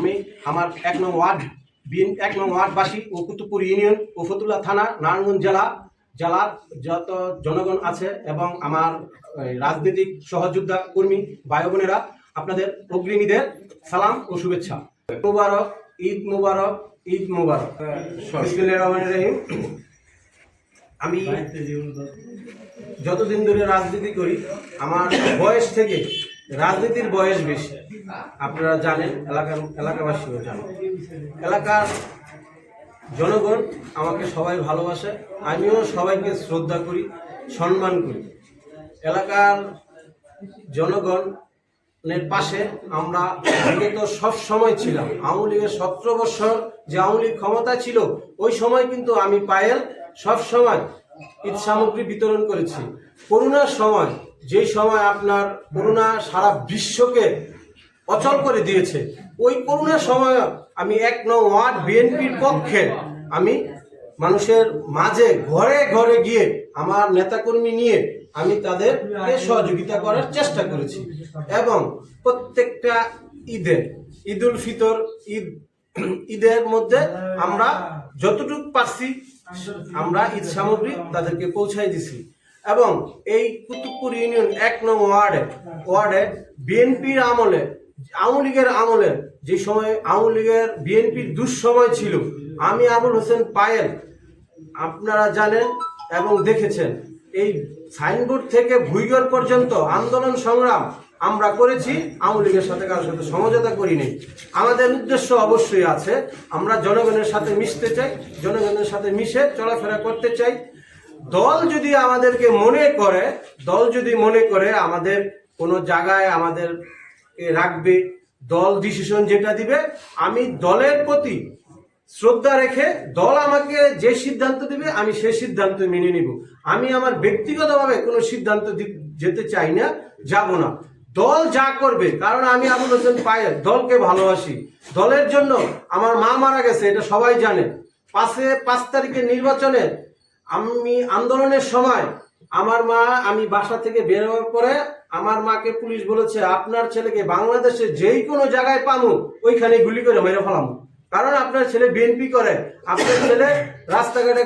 আমি আমার 1 নং ওয়ার্ডবাসী ও কুতুবপুর ইউনিয়ন ও ফতুল্লা থানা নারায়ণগঞ্জ জেলার যত জনগণ আছে এবং আমার রাজনৈতিক সহযোদ্ধা কর্মী ভাই বোনেরা, আপনাদের অগ্রিমীদের সালাম ও শুভেচ্ছা। মুবারক, ঈদ মুবারক, ঈদ মুবারক। বিসমিল্লাহির রহমানির রহিম। আমি যতদিন ধরে রাজনীতি করি, আমার বয়স থেকে রাজনীতির বয়স বেশি। আপনারা জানেন, এলাকাবাসীও জানেন। এলাকার জনগণ আমাকে সবাই ভালোবাসে, আমিও সবাইকে শ্রদ্ধা করি, সম্মান করি। এলাকার জনগণের পাশে আমরা বিগত সব সময় ছিলাম। আওয়ামী লীগের 17 বছর যে আওয়ামী লীগ ক্ষমতা ছিল, ওই সময় কিন্তু আমি পায়েল সব সময় ঈদ সামগ্রী বিতরণ করেছি। করোনার সময়, যেই সময় আপনার করোনা সারা বিশ্বকে অচল করে দিয়েছে, ওই করোনার সময় আমি 1 নং ওয়ার্ড বিএনপির পক্ষে আমি মানুষের মাঝে ঘরে ঘরে গিয়ে আমার নেতাকর্মী নিয়ে আমি তাদেরকে সহযোগিতা করার চেষ্টা করেছি। এবং প্রত্যেকটা ঈদুল ফিতর, ঈদের মধ্যে আমরা যতটুকু পারছি আমরা ঈদ সামগ্রী তাদেরকে পৌঁছাই দিছি। এবং এই কুতুবপুর ইউনিয়ন 1 নং ওয়ার্ডে বিএনপির আমলে, আওয়ামী লীগের আমলে, যে সময় আওয়ামী লীগের বিএনপির দুঃসময় ছিল, আমি আবুল হোসেন পায়েল, আপনারা জানেন এবং দেখেছেন, এই সাইনবোর্ড থেকে ভুইগর পর্যন্ত আন্দোলন সংগ্রাম আমরা করেছি। আওয়ামী লীগের সাথে কারোর সাথে সমঝোতা করিনি। আমাদের উদ্দেশ্য অবশ্যই আছে, আমরা জনগণের সাথে মিশতে চাই, জনগণের সাথে মিশে চলাফেরা করতে চাই। দল যদি আমাদেরকে মনে করে আমাদের কোনো জায়গায় আমাদের রাখবে, দল ডিসিশন যেটা দিবে, আমি দলের প্রতি শ্রদ্ধা রেখে দল আমাকে যে সিদ্ধান্ত দিবে আমি সেই সিদ্ধান্ত মেনে নিব। আমি আমার ব্যক্তিগতভাবে কোনো সিদ্ধান্ত যেতে চাই না, যাব না। দল যা করবে, কারণ আমি আবুল হোসেন পায়েল দলকে ভালোবাসি। দলের জন্য আমার মা মারা গেছে, এটা সবাই জানে। 5 তারিখের নির্বাচনে আমি আন্দোলনের সময় আমার মা, আমি বাসা থেকে বের হওয়ার পরে আমার মাকে পুলিশ বলেছে, আপনার ছেলেকে বাংলাদেশে যেই কোনো জায়গায় পামু ওইখানে গুলি করে মেরে ফেলাম, কারণ আপনার ছেলে বিএনপি করে, আপনার ছেলে রাস্তাঘাটে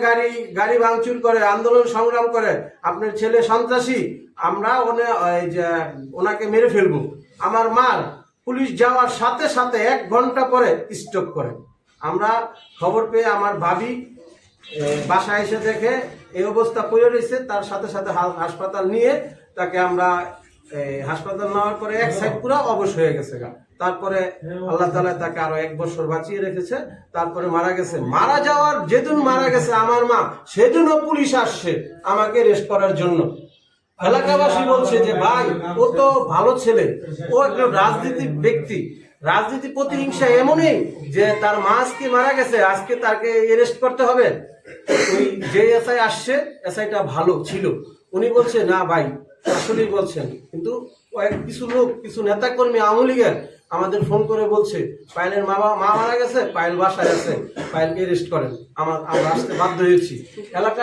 গাড়ি ভাঙচুর করে, আন্দোলন সংগ্রাম করে, আপনার ছেলে সন্ত্রাসী, আমরা ওনাকে মেরে ফেলবো। আমার মা পুলিশ যাওয়ার সাথে সাথে 1 ঘন্টা পরে স্ট্রোক করে। আমরা খবর পেয়ে আমার ভাবি বাসায় এসে দেখে এই অবস্থা পড়ে রয়েছে, তার সাথে সাথে হাসপাতাল নিয়ে তাকে আমরা হাসপাতাল নেওয়ার পরে 1 সাইড পুরো অবশ হয়ে গেছে। তারপরে আল্লাহ তাআলা তাকে আরো 1 বছর বাঁচিয়ে রেখেছে। তারপরে মারা গেছে। মারা যাওয়ার যেদিন মারা গেছে আমার মা, সেদিনও পুলিশ আসছে আমাকে রেস্ট করার জন্য। এলাকাবাসী বলছে যে ভাই, ও তো ভালো ছেলে, ও একটা রাজনীতিক ব্যক্তি। রাজনীতি প্রতিহিংসা এমনই যে তার মা আজকে মারা গেছে, আজকে তাকে অ্যারেস্ট করতে হবে। ওই যে এসআই আসছে, এসআইটা ভালো ছিল, উনি বলছে না ভাই, আসলেই বলছেন। কিন্তু কিছু লোক, কিছু নেতাকর্মী আওয়ামী লীগের আমাদের ফোন করে বলছে পায়েলের মা মারা গেছে, পায়েল বাসায় আছে, পায়েলকে অ্যারেস্ট করেন। আমরা আসতে বাধ্য হয়েছি। এলাকা